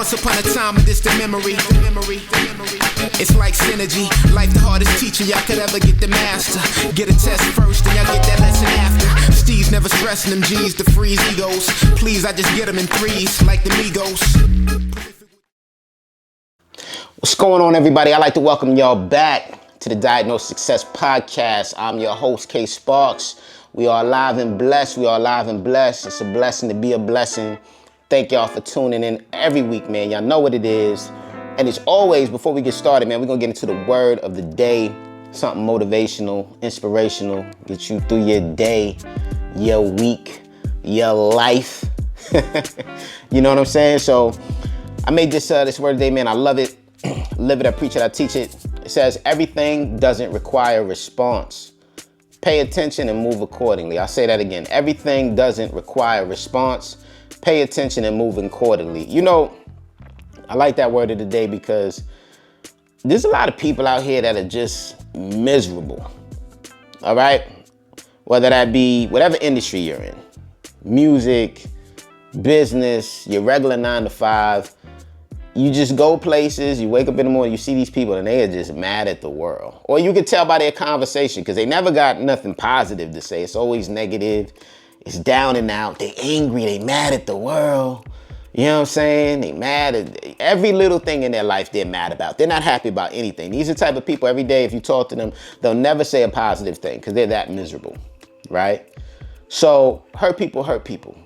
Once upon a time, this the memory. It's like synergy. Life the hardest teacher y'all could ever get the master. Get a test first, then y'all get that lesson after. Steve's never stressing them G's to freeze egos. Please, I just get them in threes, like the Migos. What's going on, everybody? I'd like to welcome y'all back to the Diagnosed Success Podcast. I'm your host, K Sparks. We are alive and blessed. It's a blessing to be a blessing. Thank y'all for tuning in every week, man. Y'all know what it is. And as always, before we get started, man, we're going to get into the word of the day. Something motivational, inspirational, get you through your day, your week, your life. You know what I'm saying? So I made this word of the day, man. I love it. Live it, I preach it, I teach it. It says, everything doesn't require response. Pay attention and move accordingly. I'll say that again. Everything doesn't require response. Pay attention and move accordingly. You know, I like that word of the day because there's a lot of people out here that are just miserable. All right? Whether that be whatever industry you're in. Music, business, your regular 9 to 5. You just go places, you wake up in the morning, you see these people and they are just mad at the world. Or you can tell by their conversation because they never got nothing positive to say. It's always negative. It's down and out. They angry. They mad at the world. You know what I'm saying? They mad at every little thing in their life they're mad about. They're not happy about anything. These are the type of people every day, if you talk to them, they'll never say a positive thing because they're that miserable, right? So hurt people hurt people.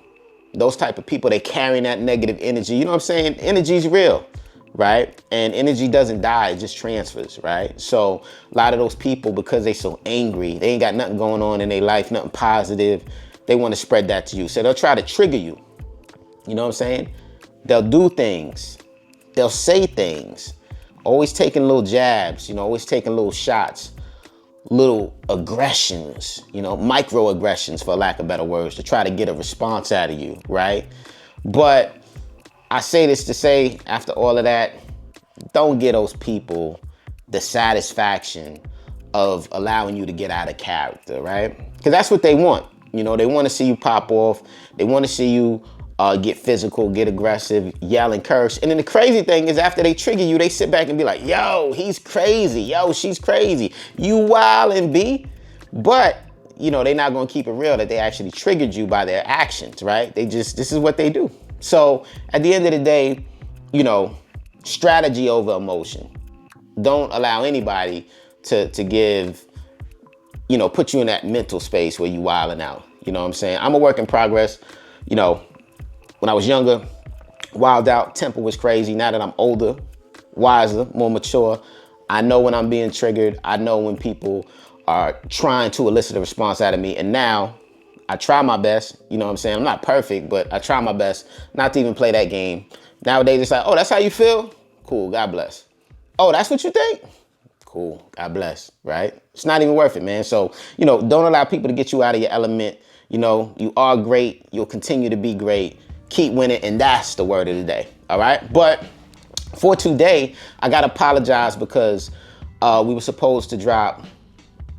Those type of people, they carrying that negative energy. You know what I'm saying? Energy's real, right? And energy doesn't die, it just transfers, right? So a lot of those people, because they so angry, they ain't got nothing going on in their life, nothing positive. They want to spread that to you. So they'll try to trigger you. You know what I'm saying? They'll do things. They'll say things. Always taking little jabs, always taking little shots. Little aggressions, microaggressions, for lack of better words, to try to get a response out of you, right? But I say this to say, after all of that, don't give those people the satisfaction of allowing you to get out of character, right? Because that's what they want. They want to see you pop off. They want to see you get physical, get aggressive, yell and curse. And then the crazy thing is, after they trigger you, they sit back and be like, yo, he's crazy. Yo, she's crazy. You wild and B. But, they're not going to keep it real that they actually triggered you by their actions, right? This is what they do. So at the end of the day, strategy over emotion. Don't allow anybody to give, put you in that mental space where you wilding out. You know what I'm saying? I'm a work in progress. When I was younger, wild out, temper was crazy. Now that I'm older, wiser, more mature, I know when I'm being triggered. I know when people are trying to elicit a response out of me. And now I try my best. You know what I'm saying? I'm not perfect, but I try my best not to even play that game. Nowadays, it's like, oh, that's how you feel? Cool, God bless. Oh, that's what you think? Cool, God bless, right? It's not even worth it, man. So, don't allow people to get you out of your element. You are great. You'll continue to be great. Keep winning, and that's the word of the day. All right. But for today, I got to apologize because we were supposed to drop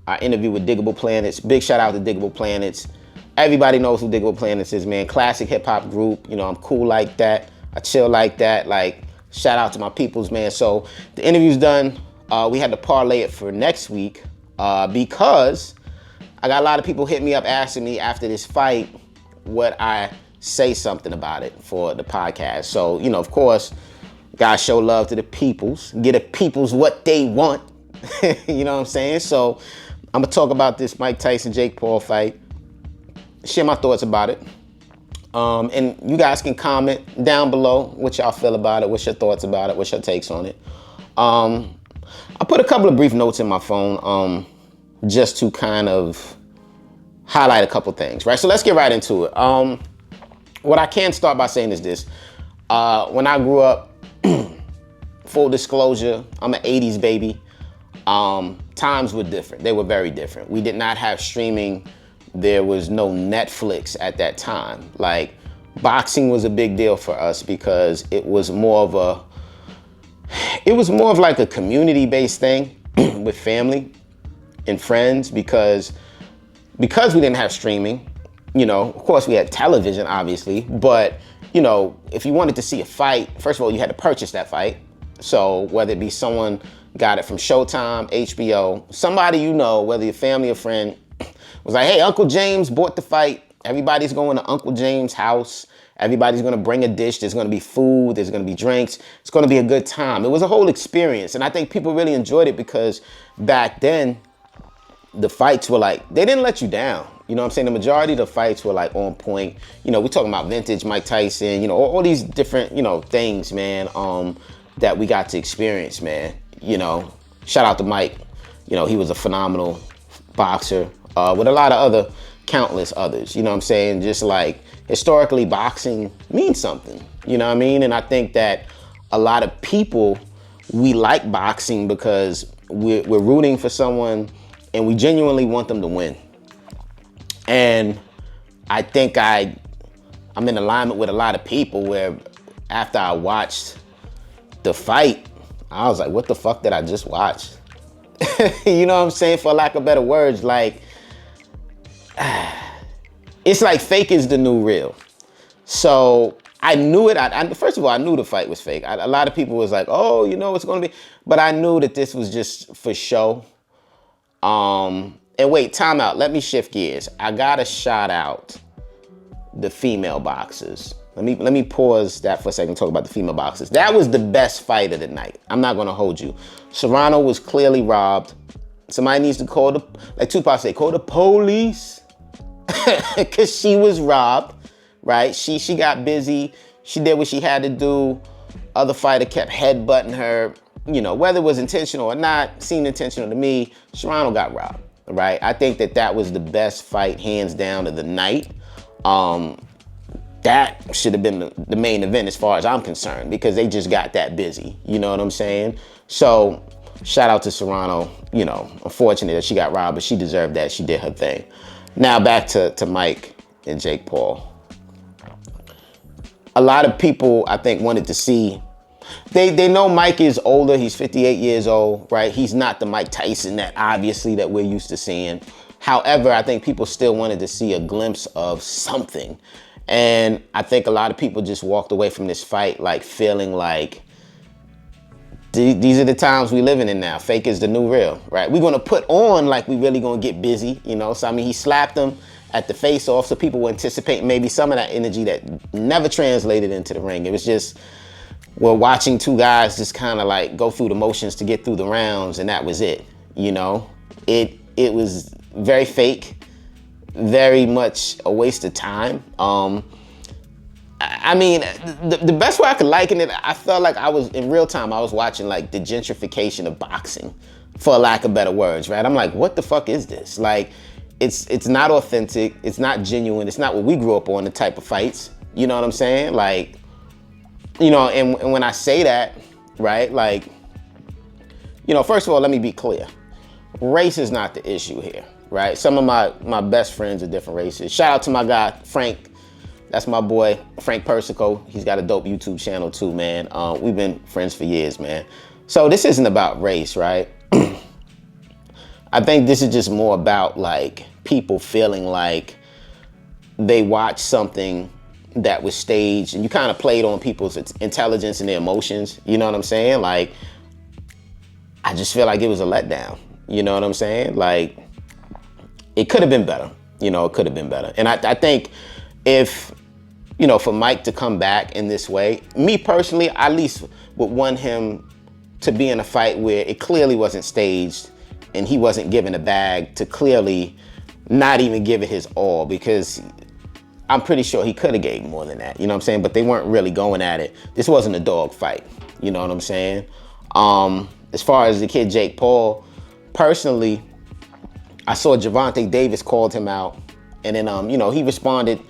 our interview with Diggable Planets. Big shout out to Diggable Planets. Everybody knows who Diggable Planets is, man. Classic hip hop group. I'm cool like that. I chill like that. Like, shout out to my peoples, man. So the interview's done. We had to parlay it for next week because I got a lot of people hit me up asking me after this fight what I say something about it for the podcast. So, of course, gotta show love to the peoples, get the peoples what they want. You know what I'm saying? So I'm gonna talk about this Mike Tyson, Jake Paul fight, share my thoughts about it. And you guys can comment down below what y'all feel about it, what's your thoughts about it, what's your takes on it. I put a couple of brief notes in my phone just to kind of highlight a couple things, right? So let's get right into it. What I can start by saying is this. When I grew up, full disclosure, I'm an 80s baby. Times were different. They were very different. We did not have streaming. There was no Netflix at that time. Like, boxing was a big deal for us because it was more of like a community-based thing with family and friends because we didn't have streaming. Of course we had television, obviously, but you know, if you wanted to see a fight, first of all, you had to purchase that fight. So whether it be someone got it from Showtime, HBO, somebody you know, whether your family or friend, was like, hey, Uncle James bought the fight. Everybody's going to Uncle James' house. Everybody's going to bring a dish. There's going to be food. There's going to be drinks. It's going to be a good time. It was a whole experience. And I think people really enjoyed it because back then, the fights were like, they didn't let you down. You know what I'm saying? The majority of the fights were like on point. You know, we're talking about vintage Mike Tyson, you know, all these different, you know, things, man, that we got to experience, man. You know, shout out to Mike. You know, he was a phenomenal boxer with a lot of other, countless others. You know what I'm saying? Just like historically, boxing means something. You know what I mean? And I think that a lot of people, we like boxing because we're rooting for someone and we genuinely want them to win. And I think I'm in alignment with a lot of people where after I watched the fight, I was like, what the fuck did I just watch? You know what I'm saying? For lack of better words, like, it's like fake is the new real. So I knew it. First of all, I knew the fight was fake. A lot of people was like, oh, you know, it's going to be. But I knew that this was just for show. And wait, time out. Let me shift gears. I got to shout out the female boxers. Let me pause that for a second and talk about the female boxers. That was the best fight of the night. I'm not going to hold you. Serrano was clearly robbed. Somebody needs to call like Tupac said, call the police. Because she was robbed, right? She got busy. She did what she had to do. Other fighter kept headbutting her. You know, whether it was intentional or not, seemed intentional to me. Serrano got robbed, right? I think that was the best fight, hands down, of the night. That should have been the main event as far as I'm concerned because they just got that busy. You know what I'm saying? So shout out to Serrano. You know, unfortunate that she got robbed, but she deserved that. She did her thing. Now back to Mike and Jake Paul. A lot of people, I think, wanted to see. They know Mike is older. He's 58 years old, right? He's not the Mike Tyson that we're used to seeing. However, I think people still wanted to see a glimpse of something. And I think a lot of people just walked away from this fight like feeling like these are the times we living in now. Fake is the new real, right? We're going to put on like we really going to get busy, you know? So, I mean, he slapped him at the face-off, so people were anticipating maybe some of that energy that never translated into the ring. It was just, we're watching two guys just kind of like go through the motions to get through the rounds, and that was it, you know? It was very fake, very much a waste of time. I mean, the best way I could liken it, I felt like I was, in real time, I was watching like the gentrification of boxing, for lack of better words, right? I'm like, what the fuck is this? Like, it's not authentic, it's not genuine, it's not what we grew up on, the type of fights, you know what I'm saying? Like, you know, and when I say that, right, like, you know, first of all, let me be clear. Race is not the issue here, right? Some of my best friends are different races. Shout out to my guy, Frank. That's my boy, Frank Persico. He's got a dope YouTube channel too, man. We've been friends for years, man. So this isn't about race, right? I think this is just more about like people feeling like they watched something that was staged and you kind of played on people's intelligence and their emotions. You know what I'm saying? Like, I just feel like it was a letdown. You know what I'm saying? Like, it could have been better. You know, it could have been better. And I think if, you know, for Mike to come back in this way, me personally, I at least would want him to be in a fight where it clearly wasn't staged and he wasn't given a bag to clearly not even give it his all, because I'm pretty sure he could have gave more than that. You know what I'm saying? But they weren't really going at it. This wasn't a dog fight. You know what I'm saying? As far as the kid Jake Paul, personally, I saw Gervonta Davis called him out, and then you know, he responded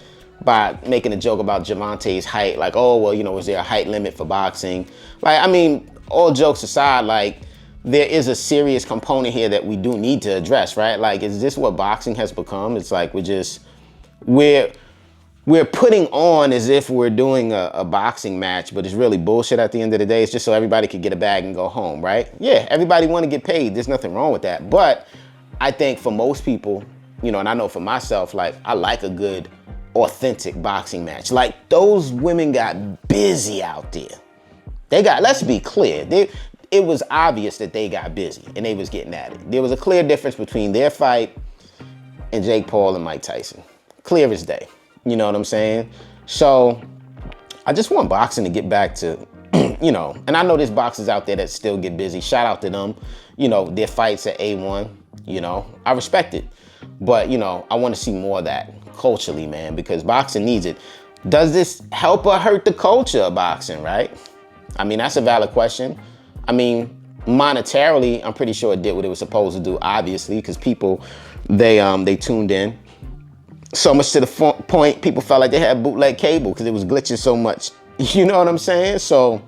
by making a joke about Gervonta's height, like, oh, well, you know, is there a height limit for boxing? Like, I mean, all jokes aside, like, there is a serious component here that we do need to address, right? Like, is this what boxing has become? It's like we're putting on as if we're doing a boxing match, but it's really bullshit at the end of the day. It's just so everybody could get a bag and go home, right? Yeah, everybody want to get paid. There's nothing wrong with that. But I think for most people, you know, and I know for myself, like, I like a good authentic boxing match. Like, those women got busy out there. Let's be clear, it was obvious that they got busy and they was getting at it. There was a clear difference between their fight and Jake Paul and Mike Tyson. Clear as day. You know what I'm saying? So I just want boxing to get back to, and I know there's boxers out there that still get busy. Shout out to them. Their fights at A1, I respect it. But, I want to see more of that culturally, man, because boxing needs it. Does this help or hurt the culture of boxing, right? I mean, that's a valid question. I mean, monetarily, I'm pretty sure it did what it was supposed to do, obviously, because people, they tuned in. So much to the point, people felt like they had bootleg cable because it was glitching so much. You know what I'm saying? So,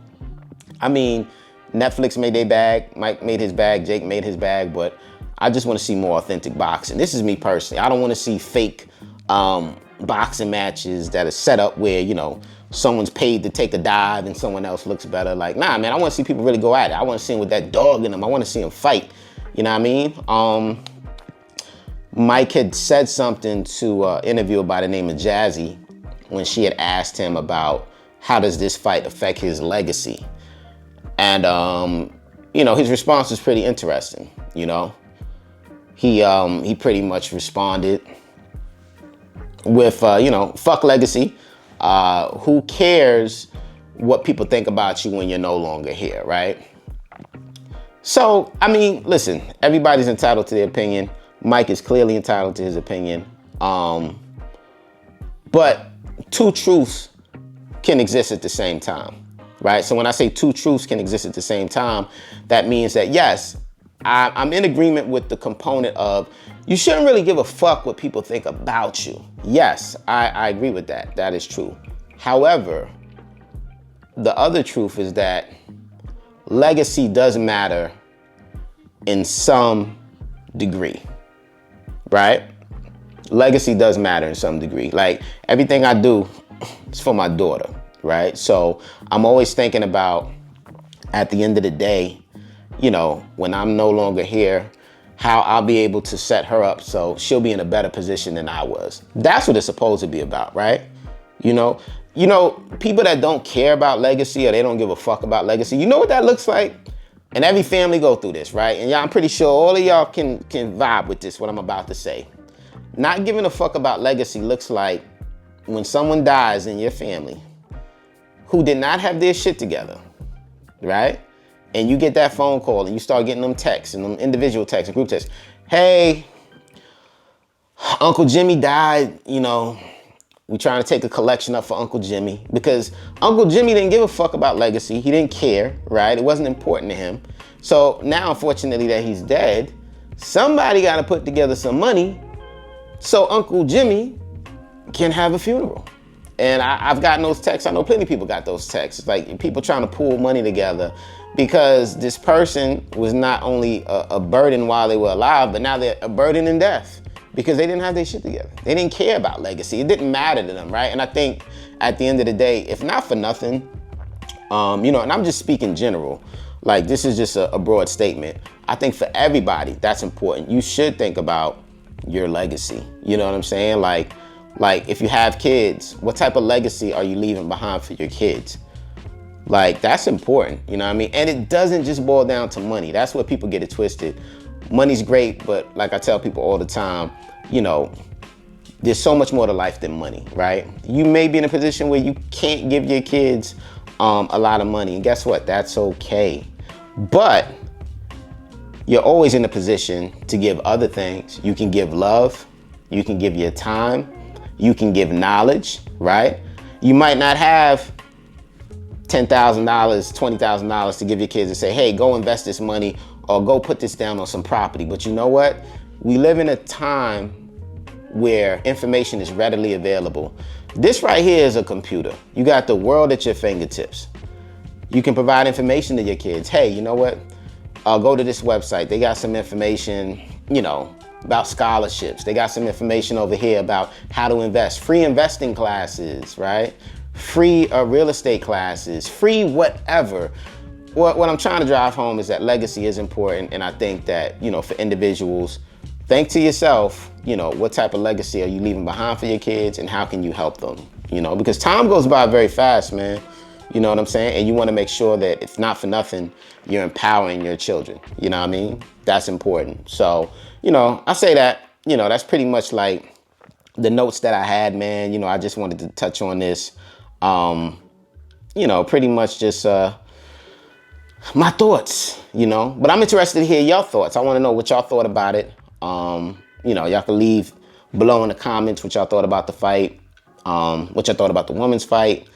I mean, Netflix made their bag, Mike made his bag, Jake made his bag, but I just want to see more authentic boxing. This is me personally. I don't want to see fake boxing matches that are set up where, someone's paid to take a dive and someone else looks better. Like, nah, man, I want to see people really go at it. I want to see them with that dog in them. I want to see them fight. You know what I mean? Mike had said something to an interviewer by the name of Jazzy when she had asked him about how does this fight affect his legacy. And, his response was pretty interesting, He pretty much responded with, fuck legacy. Who cares what people think about you when you're no longer here, right? So, I mean, listen, everybody's entitled to their opinion. Mike is clearly entitled to his opinion. But two truths can exist at the same time, right? So when I say two truths can exist at the same time, that means that, yes, I'm in agreement with the component of you shouldn't really give a fuck what people think about you. Yes, I agree with that. That is true. However, the other truth is that legacy does matter in some degree, right? Legacy does matter in some degree. Like, everything I do is for my daughter, right? So I'm always thinking about, at the end of the day, when I'm no longer here, how I'll be able to set her up so she'll be in a better position than I was. That's what it's supposed to be about, right? People that don't care about legacy or they don't give a fuck about legacy, you know what that looks like? And every family go through this, right? And I'm pretty sure all of y'all can vibe with this, what I'm about to say. Not giving a fuck about legacy looks like when someone dies in your family who did not have their shit together, right? And you get that phone call and you start getting them texts and them individual texts and group texts. Hey, Uncle Jimmy died, we trying to take a collection up for Uncle Jimmy because Uncle Jimmy didn't give a fuck about legacy. He didn't care, right? It wasn't important to him. So now, unfortunately, that he's dead, somebody got to put together some money so Uncle Jimmy can have a funeral. And I've gotten those texts. I know plenty of people got those texts. It's like people trying to pool money together because this person was not only a burden while they were alive, but now they're a burden in death because they didn't have their shit together. They didn't care about legacy. It didn't matter to them, right? And I think at the end of the day, if not for nothing, and I'm just speaking general, like this is just a broad statement. I think for everybody, that's important. You should think about your legacy. You know what I'm saying? Like if you have kids, what type of legacy are you leaving behind for your kids? Like, that's important, you know what I mean? And it doesn't just boil down to money. That's where people get it twisted. Money's great, but like I tell people all the time, there's so much more to life than money, right? You may be in a position where you can't give your kids a lot of money, and guess what? That's okay. But you're always in a position to give other things. You can give love, you can give your time, you can give knowledge, right? You might not have $10,000, $20,000 to give your kids and say, hey, go invest this money or go put this down on some property. But you know what? We live in a time where information is readily available. This right here is a computer. You got the world at your fingertips. You can provide information to your kids. Hey, you know what? Go to this website. They got some information, about scholarships. They got some information over here about how to invest. Free investing classes, right? Free real estate classes, free whatever. What I'm trying to drive home is that legacy is important. And I think that, for individuals, think to yourself, what type of legacy are you leaving behind for your kids, and how can you help them? Because time goes by very fast, man. You know what I'm saying? And you want to make sure that, if not for nothing, you're empowering your children. You know what I mean? That's important. So, I say that, that's pretty much like the notes that I had, man. I just wanted to touch on this. Pretty much just my thoughts, But I'm interested to hear your thoughts. I want to know what y'all thought about it. Y'all can leave below in the comments what y'all thought about the fight, what y'all thought about the women's fight.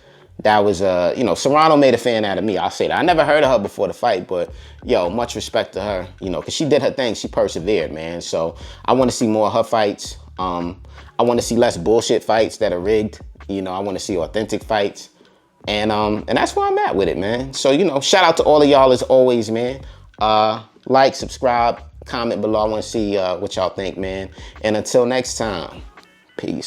That was, Serrano made a fan out of me. I'll say that. I never heard of her before the fight, but, much respect to her, because she did her thing. She persevered, man. So I want to see more of her fights. I want to see less bullshit fights that are rigged. I want to see authentic fights. And that's where I'm at with it, man. So, shout out to all of y'all as always, man. Like, subscribe, comment below. I want to see what y'all think, man. And until next time, peace.